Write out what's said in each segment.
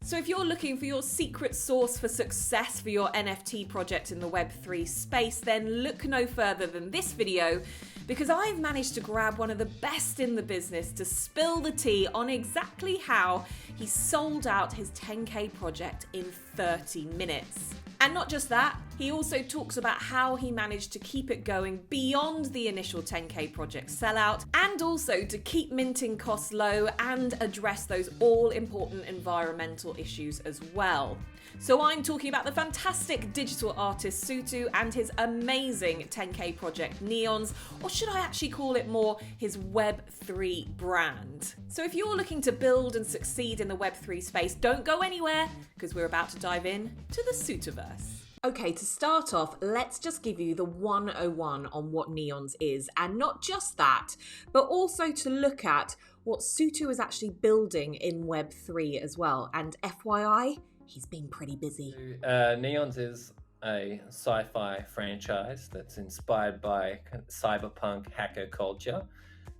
So if you're looking for your secret sauce for success for your NFT project in the Web3 space, then look no further than this video, because I've managed to grab one of the best in the business to spill the tea on exactly how he sold out his 10K project in 30 minutes. And not just that, he also talks about how he managed to keep it going beyond the initial 10K project sellout, and also to keep minting costs low and address those all-important environmental issues as well. So I'm talking about the fantastic digital artist Sutu and his amazing 10K project Neonz, or should I actually call it more his Web3 brand. So if you're looking to build and succeed in the Web3 space, don't go anywhere, because we're about to dive in to the Sutuverse. Okay, to start off, let's just give you the 101 on what Neonz is, and not just that, but also to look at what Sutu is actually building in Web3 as well. And FYI, he's been pretty busy. Neonz is a sci-fi franchise that's inspired by cyberpunk hacker culture.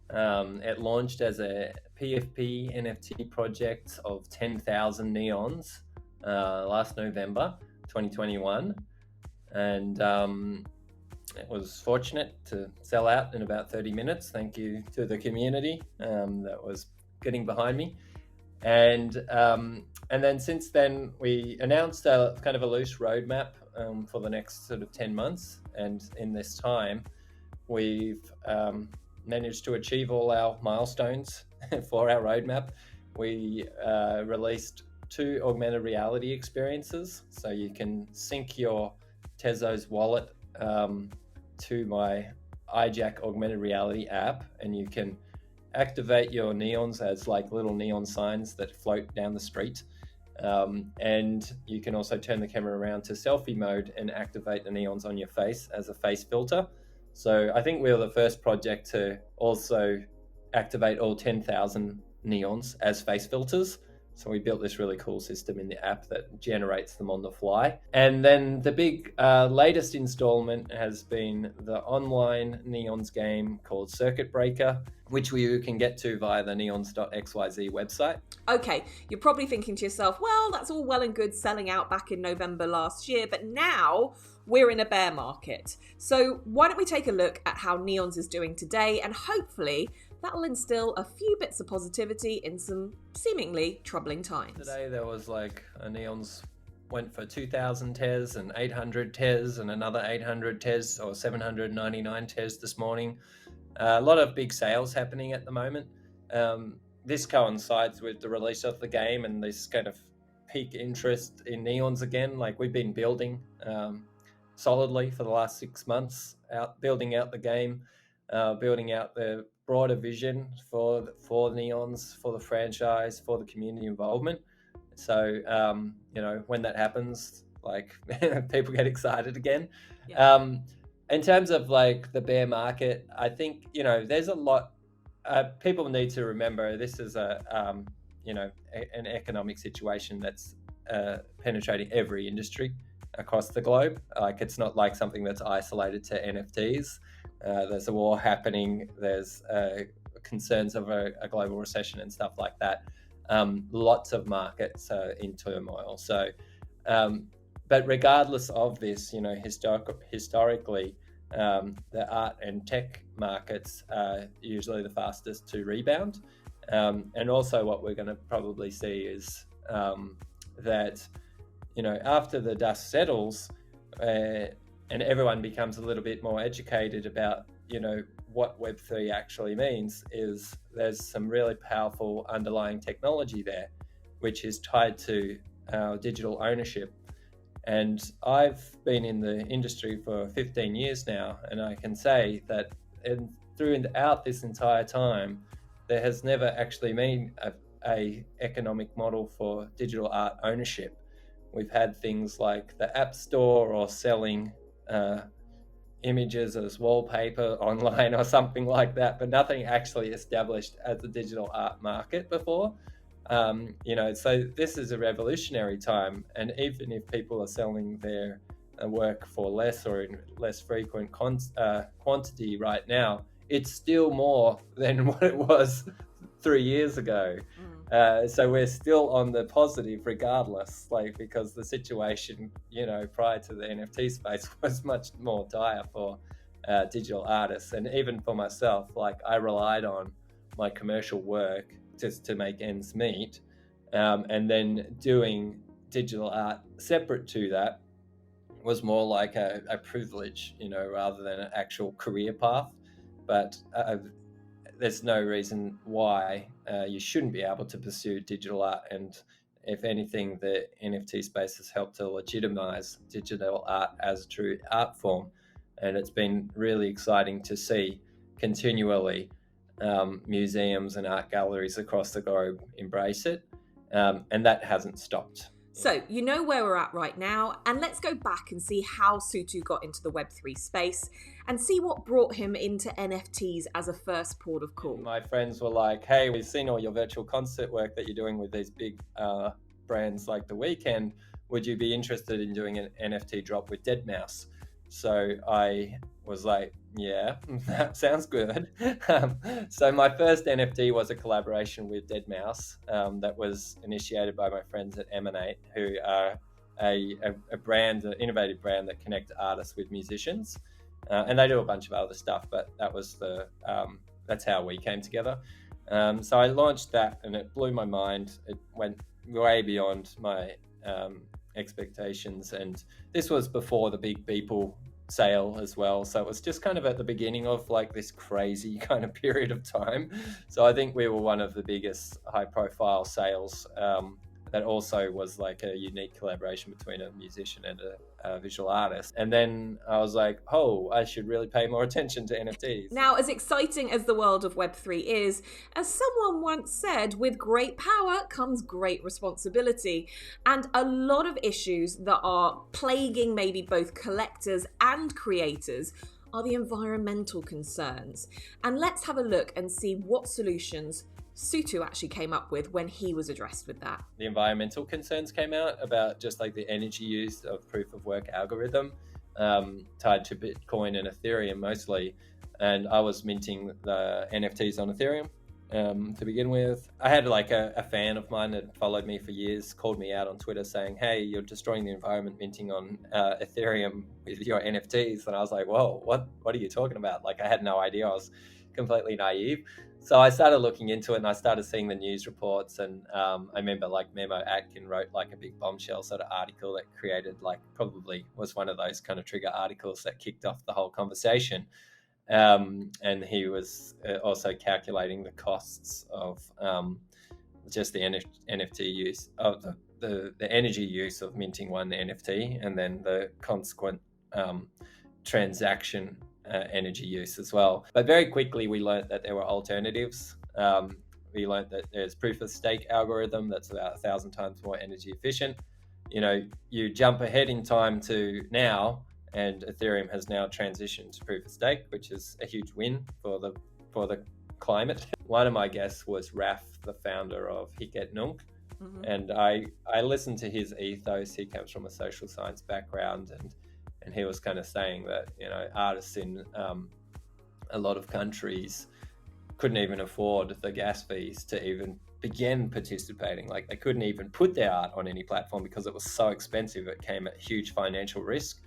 It launched as a PFP NFT project of 10,000 neons last November 2021, and it was fortunate to sell out in about 30 minutes. Thank you to the community that was getting behind me. And then since then, we announced a kind of a loose roadmap for the next sort of 10 months. And in this time, we've managed to achieve all our milestones for our roadmap. We released 2 augmented reality experiences. So you can sync your Tezos wallet to my iJack augmented reality app, and you can activate your neons as like little neon signs that float down the street. And you can also turn the camera around to selfie mode and activate the neons on your face as a face filter. So I think we were the first project to also activate all 10,000 neons as face filters. So we built this really cool system in the app that generates them on the fly. And then the big latest installment has been the online Neonz game called Circuit Breaker, which you can get to via the neonz.xyz website. Okay, you're probably thinking to yourself, well, that's all well and good selling out back in November last year, but now we're in a bear market. So why don't we take a look at how Neonz is doing today, and hopefully that'll instill a few bits of positivity in some seemingly troubling times. Today there was like a Neonz went for 2,000 TES and 800 TES and another 800 TES or 799 TES this morning. A lot of big sales happening at the moment. This coincides with the release of the game and this kind of peak interest in Neonz again. Like we've been building solidly for the last 6 months, building out the game, building out the broader vision for Neonz, for the franchise, for the community involvement. So, when that happens, like people get excited again. Yeah. In terms of like the bear market, I think, there's a lot, people need to remember this is an economic situation that's penetrating every industry across the globe. Like it's not like something that's isolated to NFTs. There's a war happening. There's concerns of a global recession and stuff like that. Lots of markets are in turmoil. So, but regardless of this, historically, the art and tech markets are usually the fastest to rebound. And also what we're going to probably see is that, after the dust settles, and everyone becomes a little bit more educated about, what Web3 actually means, is there's some really powerful underlying technology there, which is tied to our digital ownership. And I've been in the industry for 15 years now, and I can say that throughout this entire time, there has never actually been a economic model for digital art ownership. We've had things like the App Store or selling images as wallpaper online or something like that, but nothing actually established as a digital art market before. So this is a revolutionary time, and even if people are selling their work for less or in less frequent quantity right now, it's still more than what it was 3 years ago. So we're still on the positive regardless, like, because the situation, prior to the NFT space was much more dire for digital artists. And even for myself, like, I relied on my commercial work just to make ends meet. And then doing digital art separate to that was more like a privilege, rather than an actual career path. But there's no reason why you shouldn't be able to pursue digital art. And if anything, the NFT space has helped to legitimize digital art as a true art form. And it's been really exciting to see continually museums and art galleries across the globe embrace it. And that hasn't stopped. So, you know where we're at right now, and let's go back and see how Sutu got into the Web3 space and see what brought him into NFTs as a first port of call. My friends were like, hey, we've seen all your virtual concert work that you're doing with these big brands like The Weeknd. Would you be interested in doing an NFT drop with Deadmau5? So I was like, yeah, that sounds good. So my first NFT was a collaboration with Deadmau5 that was initiated by my friends at Emanate, who are a brand, an innovative brand that connect artists with musicians. And they do a bunch of other stuff, but that was that's how we came together. So I launched that and it blew my mind. It went way beyond my expectations. And this was before the big Beeple sale as well. So it was just kind of at the beginning of like this crazy kind of period of time. So I think we were one of the biggest high profile sales that also was like a unique collaboration between a musician and a visual artist. And then I was like, oh, I should really pay more attention to NFTs. Now, as exciting as the world of Web3 is, as someone once said, with great power comes great responsibility. And a lot of issues that are plaguing maybe both collectors and creators are the environmental concerns. And let's have a look and see what solutions Sutu actually came up with when he was addressed with that. The environmental concerns came out about just like the energy use of proof of work algorithm tied to Bitcoin and Ethereum mostly. And I was minting the NFTs on Ethereum to begin with. I had like a fan of mine that followed me for years, called me out on Twitter saying, hey, you're destroying the environment minting on Ethereum with your NFTs. And I was like, whoa, what are you talking about? Like, I had no idea. I was completely naive. So I started looking into it and I started seeing the news reports. And I remember like Memo Atkin wrote like a big bombshell sort of article that created like probably was one of those kind of trigger articles that kicked off the whole conversation. And he was also calculating the costs of just the NFT use of the energy use of minting one NFT and then the consequent transaction energy use as well. But very quickly we learned that there were alternatives. We learned that there's proof of stake algorithm that's about 1,000 times more energy efficient. You jump ahead in time to now, and Ethereum has now transitioned to proof of stake, which is a huge win for the climate. One of my guests was Raf, the founder of Hiket Nunk. Mm-hmm. And I listened to his ethos. He comes from a social science background, and he was kind of saying that artists in a lot of countries couldn't even afford the gas fees to even begin participating. Like, they couldn't even put their art on any platform because it was so expensive. It came at huge financial risk.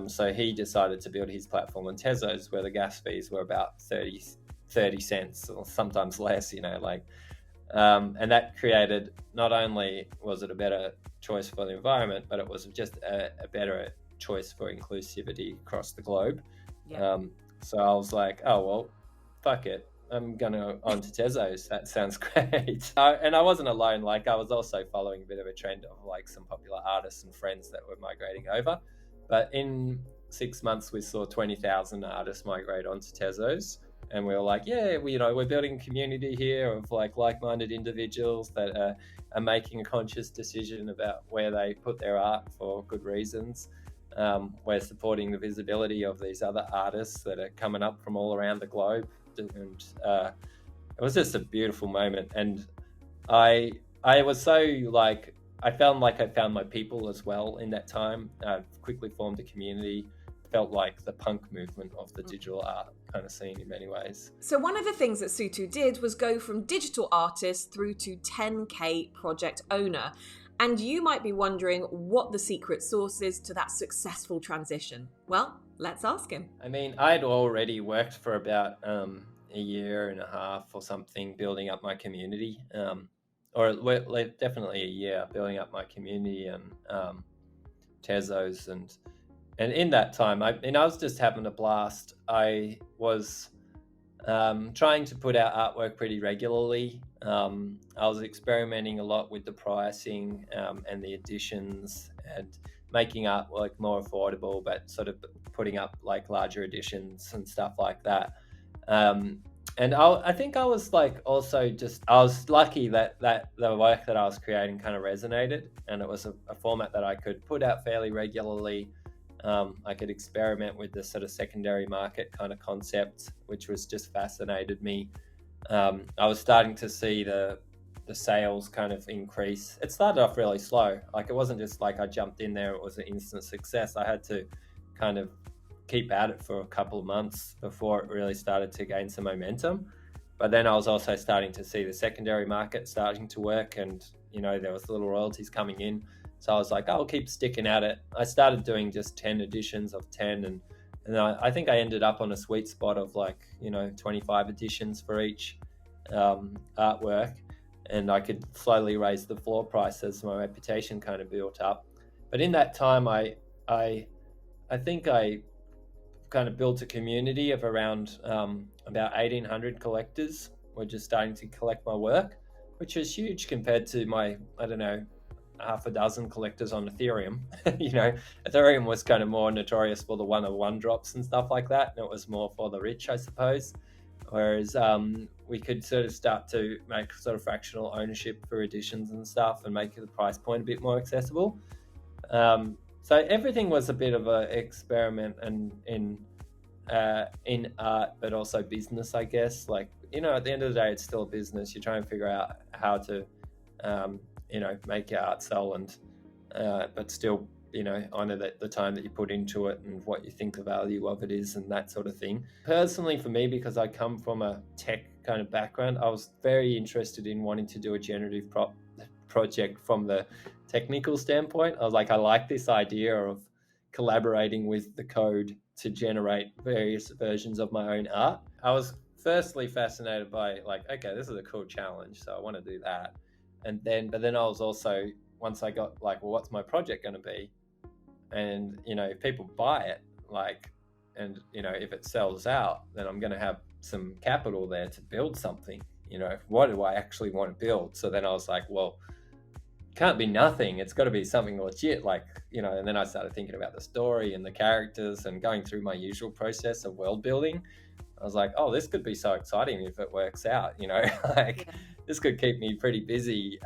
So he decided to build his platform on Tezos, where the gas fees were about 30 cents or sometimes less, and that created, not only was it a better choice for the environment, but it was just a better choice for inclusivity across the globe. Yeah. So I was like, oh, well, fuck it. I'm going to onto Tezos. That sounds great. And I wasn't alone. Like, I was also following a bit of a trend of like some popular artists and friends that were migrating over. But in 6 months, we saw 20,000 artists migrate onto Tezos. And we were like, yeah, we're building a community here of like-minded individuals that are making a conscious decision about where they put their art for good reasons. We're supporting the visibility of these other artists that are coming up from all around the globe. And it was just a beautiful moment. And I was so like, I found my people as well in that time. Quickly formed a community. Felt like the punk movement of the digital art kind of scene in many ways. So one of the things that Sutu did was go from digital artist through to 10K project owner. And you might be wondering what the secret sauce is to that successful transition. Well, let's ask him. I mean, I'd already worked for about a year and a half or something building up my community, or definitely a year building up my community and Tezos, and in that time, I was just having a blast. I was trying to put out artwork pretty regularly. I was experimenting a lot with the pricing and the editions, and making artwork more affordable, but sort of putting up like larger editions and stuff like that. And I think I was like also just, I was lucky that the work that I was creating kind of resonated, and it was a format that I could put out fairly regularly. I could experiment with the sort of secondary market kind of concept, which was just fascinated me. I was starting to see the sales kind of increase. It started off really slow. Like, it wasn't just like I jumped in there, it was an instant success. I had to kind of keep at it for a couple of months before it really started to gain some momentum. But then I was also starting to see the secondary market starting to work, and there was little royalties coming in. So I was like, I'll keep sticking at it. I started doing just 10 editions of 10, and I think I ended up on a sweet spot of like 25 editions for each artwork, and I could slowly raise the floor price as my reputation kind of built up. But in that time, I think I kind of built a community of around about 1,800 collectors were just starting to collect my work, which was huge compared to my, I don't know, half a dozen collectors on Ethereum. Ethereum was kind of more notorious for the one-of-one drops and stuff like that, and it was more for the rich, I suppose. Whereas we could sort of start to make sort of fractional ownership for editions and stuff, and make the price point a bit more accessible. So everything was a bit of an experiment, and in art, but also business, I guess. Like, at the end of the day, it's still a business. You try and figure out how to, make your art sell, and but still, honor the time that you put into it and what you think the value of it is, and that sort of thing. Personally, for me, because I come from a tech kind of background, I was very interested in wanting to do a generative project from the technical standpoint. I was like, I like this idea of collaborating with the code to generate various versions of my own art. I was firstly fascinated by like, okay, this is a cool challenge, so I want to do that. But then I was also, once I got like, well, what's my project going to be? And, if people buy it, like, and, if it sells out, then I'm going to have some capital there to build something. What do I actually want to build? So then I was like, well, can't be nothing. It's got to be something legit, like, and then I started thinking about the story and the characters and going through my usual process of world building. I was like, oh, this could be so exciting if it works out, This could keep me pretty busy,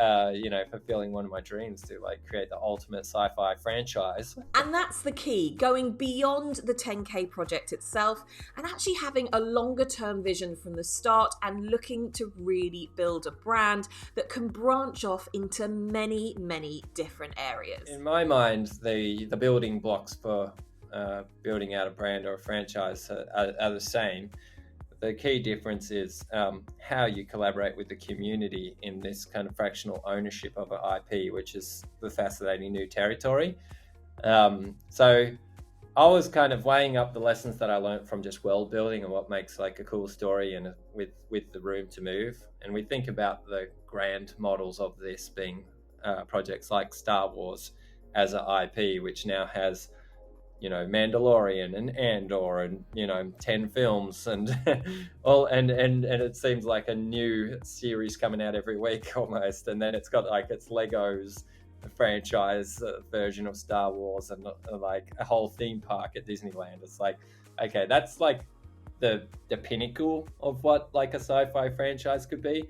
fulfilling one of my dreams to like create the ultimate sci-fi franchise. And that's the key, going beyond the 10K project itself and actually having a longer term vision from the start, and looking to really build a brand that can branch off into many, many different areas. In my mind, the building blocks for building out a brand or a franchise are the same. The key difference is how you collaborate with the community in this kind of fractional ownership of an IP, which is the fascinating new territory. So I was kind of weighing up the lessons that I learned from just world building and what makes like a cool story, and with the room to move. And we think about the grand models of this being projects like Star Wars as an IP, which now has Mandalorian and Andor and 10 films and and it seems like a new series coming out every week almost, and then it's got like its Legos franchise version of Star Wars, and like a whole theme park at Disneyland. It's like, okay, that's like the pinnacle of what like a sci-fi franchise could be.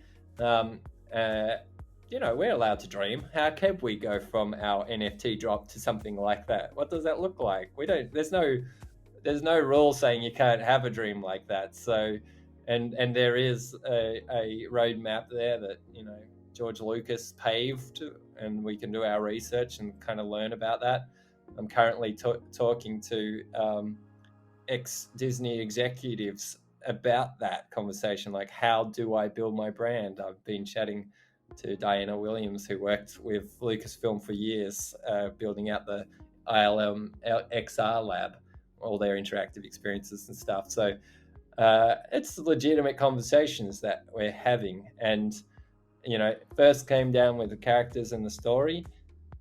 We're allowed to dream. How can we go from our NFT drop to something like that? What does that look like? There's no rule saying you can't have a dream like that. So, and there is a roadmap there that, George Lucas paved, and we can do our research and kind of learn about that. I'm currently talking to ex-Disney executives about that conversation, like how do I build my brand? I've been chatting to Diana Williams, who worked with Lucasfilm for years, building out the ILM XR lab, all their interactive experiences and stuff. So it's legitimate conversations that we're having. And, first came down with the characters and the story,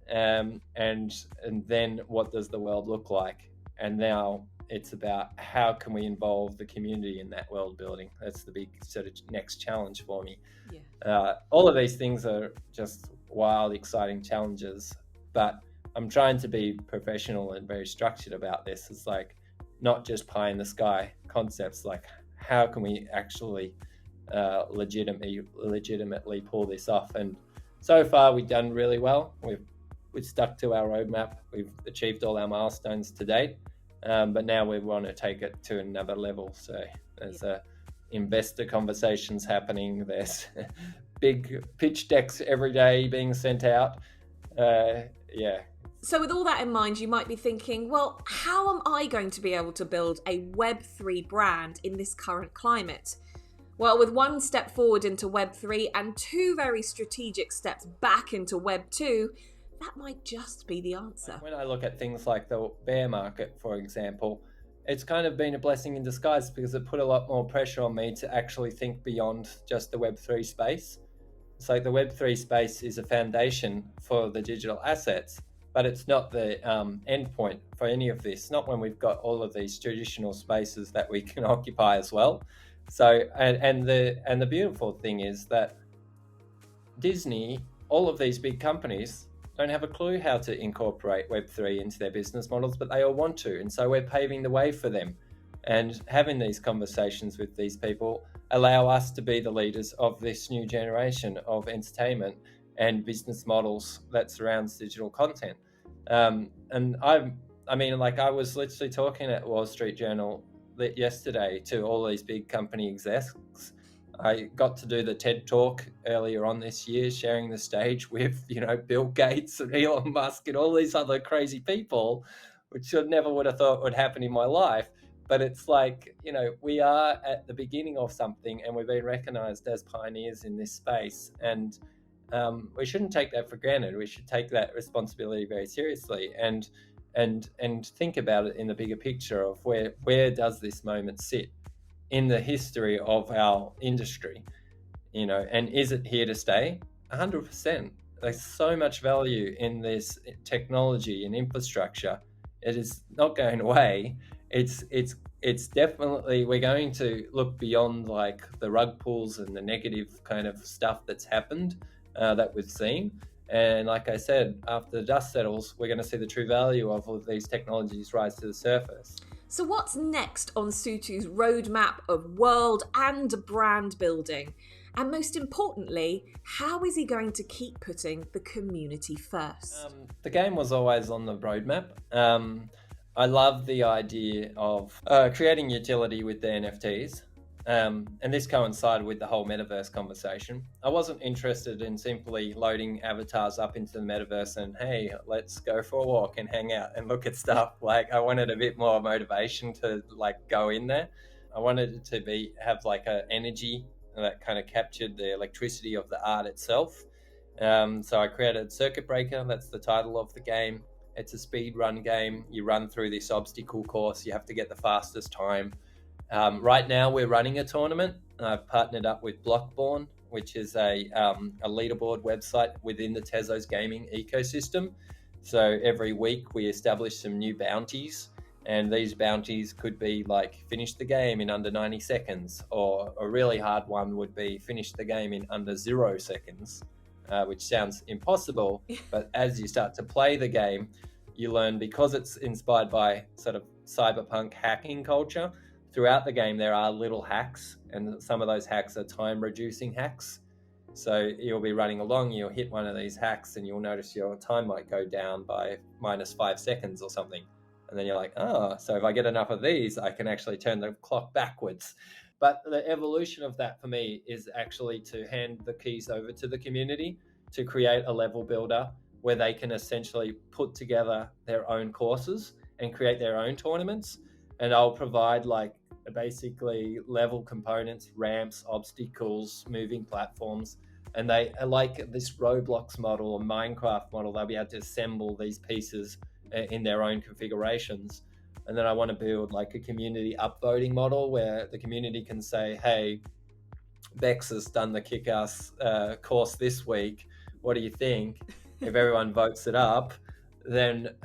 and then what does the world look like? And now it's about how can we involve the community in that world building. That's the big sort of next challenge for me. All of these things are just wild, exciting challenges, but I'm trying to be professional and very structured about this. It's like not just pie in the sky concepts, like how can we actually legitimately pull this off? And so far we've done really well. We've stuck to our roadmap. We've achieved all our milestones to date, but now we want to take it to another level. So there's investor conversations happening. There's big pitch decks every day being sent out. So with all that in mind, you might be thinking, well, how am I going to be able to build a Web3 brand in this current climate? Well, with one step forward into Web3 and two very strategic steps back into Web2, that might just be the answer. When I look at things like the bear market, for example, it's kind of been a blessing in disguise because it put a lot more pressure on me to actually think beyond just the Web3 space. It's like the Web3 space is a foundation for the digital assets, but it's not the endpoint for any of this, not when we've got all of these traditional spaces that we can occupy as well. So, and the beautiful thing is that Disney, all of these big companies, don't have a clue how to incorporate Web3 into their business models, but they all want to. And so we're paving the way for them. And having these conversations with these people allow us to be the leaders of this new generation of entertainment and business models that surrounds digital content. And I was literally talking at Wall Street Journal yesterday to all these big company execs. I got to do the TED Talk earlier on this year, sharing the stage with, Bill Gates and Elon Musk and all these other crazy people, which I never would have thought would happen in my life. But it's like, we are at the beginning of something and we've been recognized as pioneers in this space. And we shouldn't take that for granted. We should take that responsibility very seriously and think about it in the bigger picture of where does this moment sit in the history of our industry, and is it here to stay? 100%. There's so much value in this technology and infrastructure. It is not going away. It's definitely, we're going to look beyond like the rug pulls and the negative kind of stuff that's happened that we've seen. And like I said, after the dust settles, we're going to see the true value of all of these technologies rise to the surface. So what's next on Sutu's roadmap of world and brand building? And most importantly, how is he going to keep putting the community first? The game was always on the roadmap. I love the idea of creating utility with the NFTs. And this coincided with the whole metaverse conversation. I wasn't interested in simply loading avatars up into the metaverse and, hey, let's go for a walk and hang out and look at stuff. Like, I wanted a bit more motivation to go in there. I wanted it to have an energy that kind of captured the electricity of the art itself. So I created Circuit Breaker. That's the title of the game. It's a speed run game. You run through this obstacle course. You have to get the fastest time. Right now we're running a tournament. I've partnered up with Blockborn, which is a leaderboard website within the Tezos gaming ecosystem. So every week we establish some new bounties, and these bounties could be like finish the game in under 90 seconds, or a really hard one would be finish the game in under 0 seconds, which sounds impossible. But as you start to play the game, you learn, because it's inspired by sort of cyberpunk hacking culture. Throughout the game, there are little hacks, and some of those hacks are time-reducing hacks. So you'll be running along, you'll hit one of these hacks, and you'll notice your time might go down by -5 seconds or something. And then you're like, so if I get enough of these, I can actually turn the clock backwards. But the evolution of that for me is actually to hand the keys over to the community to create a level builder where they can essentially put together their own courses and create their own tournaments. And I'll provide are basically level components, ramps, obstacles, moving platforms. And they are like this Roblox model or Minecraft model. They'll be able to assemble these pieces in their own configurations. And then I want to build like a community upvoting model where the community can say, hey, Bex has done the kick-ass course this week. What do you think? If everyone votes it up, then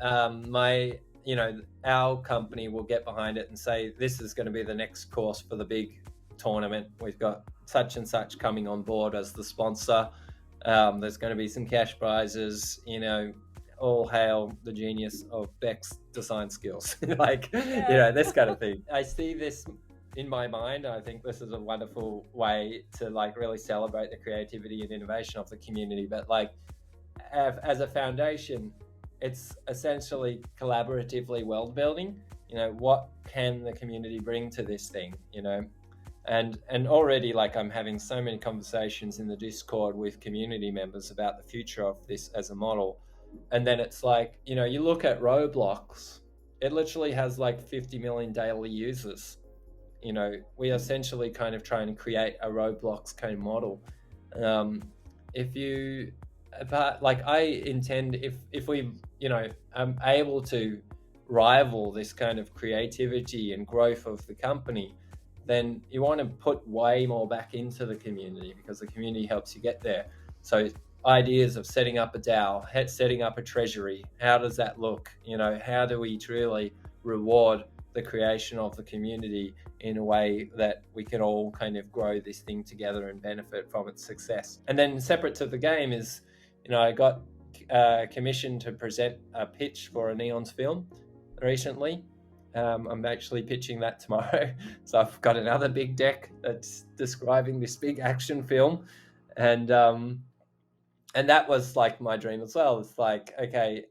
our company will get behind it and say, this is going to be the next course for the big tournament. We've got such and such coming on board as the sponsor. There's going to be some cash prizes, all hail the genius of Beck's design skills. This kind of thing. I see this in my mind. I think this is a wonderful way to really celebrate the creativity and innovation of the community. But as a foundation, it's essentially collaboratively world building. What can the community bring to this thing? And already I'm having so many conversations in the Discord with community members about the future of this as a model. And then it's you look at Roblox, it literally has 50 million daily users. We are essentially kind of trying to create a Roblox kind of model. I intend if we, I'm able to rival this kind of creativity and growth of the company, then you want to put way more back into the community because the community helps you get there. So ideas of setting up a DAO, setting up a treasury, how does that look? How do we truly reward the creation of the community in a way that we can all kind of grow this thing together and benefit from its success? And then separate to the game is, I got commissioned to present a pitch for a Neonz film recently. I'm actually pitching that tomorrow. So I've got another big deck that's describing this big action film. And that was my dream as well. It's okay,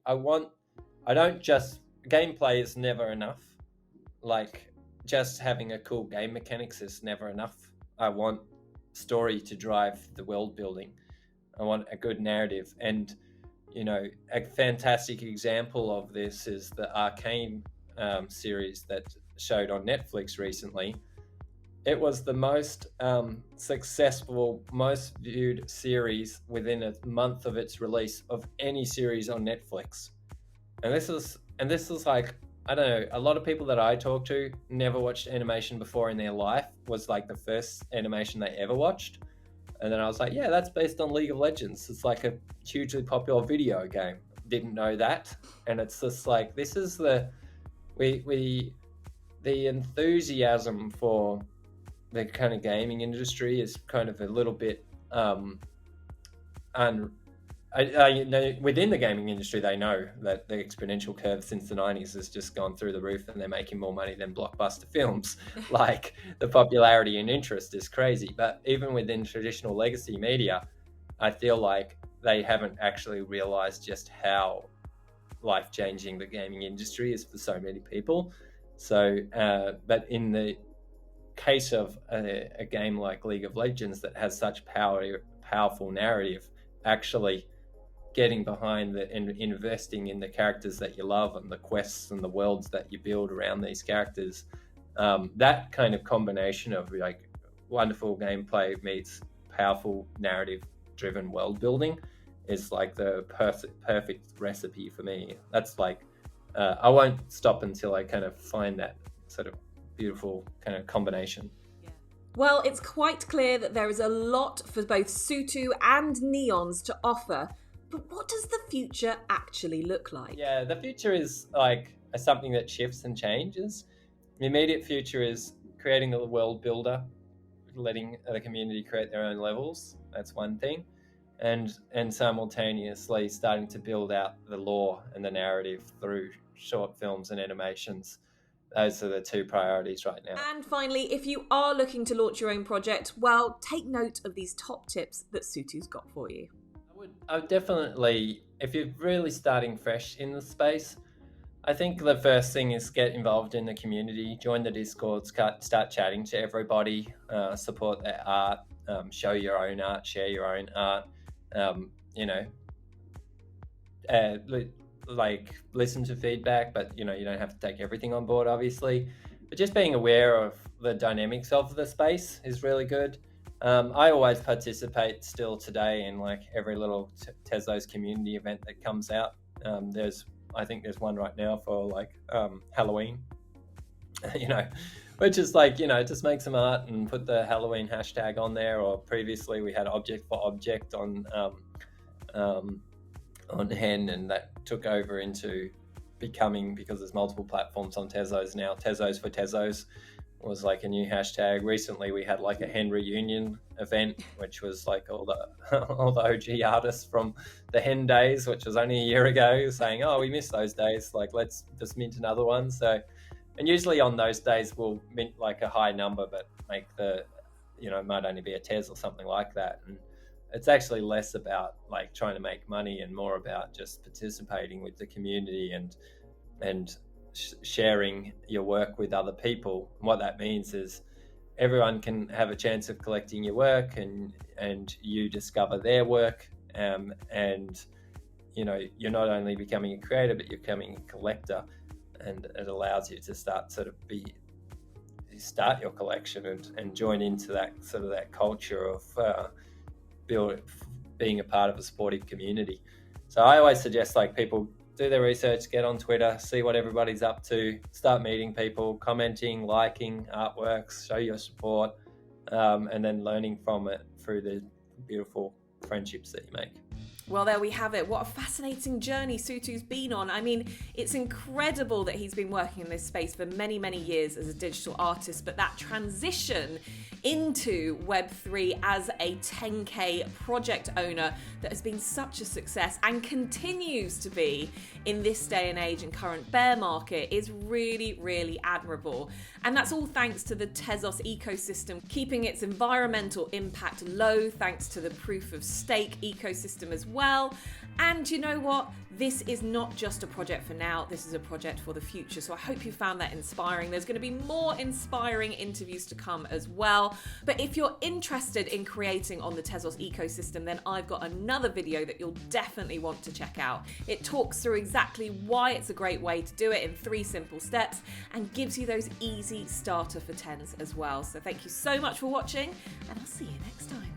gameplay is never enough. Just having a cool game mechanics is never enough. I want story to drive the world building. I want a good narrative. And, a fantastic example of this is the Arcane series that showed on Netflix recently. It was the most successful, most viewed series within a month of its release of any series on Netflix. And this is I don't know, a lot of people that I talk to never watched animation before in their life. Was the first animation they ever watched. And then I was yeah, that's based on League of Legends. It's a hugely popular video game. Didn't know that. And it's just this is the enthusiasm for the kind of gaming industry is kind of a little bit within the gaming industry, they know that the exponential curve since the 90s has just gone through the roof and they're making more money than blockbuster films. The popularity and interest is crazy. But even within traditional legacy media, I feel they haven't actually realized just how life-changing the gaming industry is for so many people. So, but in the case of a game like League of Legends that has such powerful narrative, actually getting behind and investing in the characters that you love and the quests and the worlds that you build around these characters, that kind of combination of wonderful gameplay meets powerful narrative driven world building is the perfect recipe for me. That's I won't stop until I kind of find that sort of beautiful kind of combination. Well, it's quite clear that there is a lot for both Sutu and Neonz to offer, but what does the future actually look like? Yeah, the future is something that shifts and changes. The immediate future is creating the world builder, letting the community create their own levels. That's one thing. And simultaneously starting to build out the lore and the narrative through short films and animations. Those are the two priorities right now. And finally, if you are looking to launch your own project, well, take note of these top tips that Sutu's got for you. I would definitely, if you're really starting fresh in the space, I think the first thing is get involved in the community, join the Discord, start chatting to everybody, support their art, show your own art, share your own art, listen to feedback, but you don't have to take everything on board, obviously. But just being aware of the dynamics of the space is really good. I always participate still today in like every little Tezos community event that comes out. I think there's one right now for like Halloween, which is like, just make some art and put the Halloween hashtag on there. Or previously we had object for object on Hen, and that took over into becoming, because there's multiple platforms on Tezos now, Tezos for Tezos was like a new hashtag. Recently we had like a Hen reunion event, which was like all the OG artists from the Hen days, which was only a year ago, saying, oh, we miss those days, like let's just mint another one. So, and usually on those days we'll mint like a high number, but make the, it might only be a Tez or something like that. And it's actually less about like trying to make money and more about just participating with the community and sharing your work with other people. And what that means is everyone can have a chance of collecting your work, and you discover their work, and you're not only becoming a creator, but you're becoming a collector, and it allows you to start your collection and join into that culture of being a part of a supportive community. So I always suggest like people do their research, get on Twitter, see what everybody's up to, start meeting people, commenting, liking artworks, show your support, and then learning from it through the beautiful friendships that you make. Well, there we have it. What a fascinating journey Sutu's been on. I mean, it's incredible that he's been working in this space for many, many years as a digital artist, but that transition into Web3 as a 10K project owner that has been such a success and continues to be in this day and age and current bear market is really, really admirable. And that's all thanks to the Tezos ecosystem, keeping its environmental impact low thanks to the proof of stake ecosystem as well. And you know what? This is not just a project for now, this is a project for the future. So I hope you found that inspiring. There's going to be more inspiring interviews to come as well. But if you're interested in creating on the Tezos ecosystem, then I've got another video that you'll definitely want to check out. It talks through exactly why it's a great way to do it in 3 simple steps and gives you those easy starter for 10s as well. So thank you so much for watching, and I'll see you next time.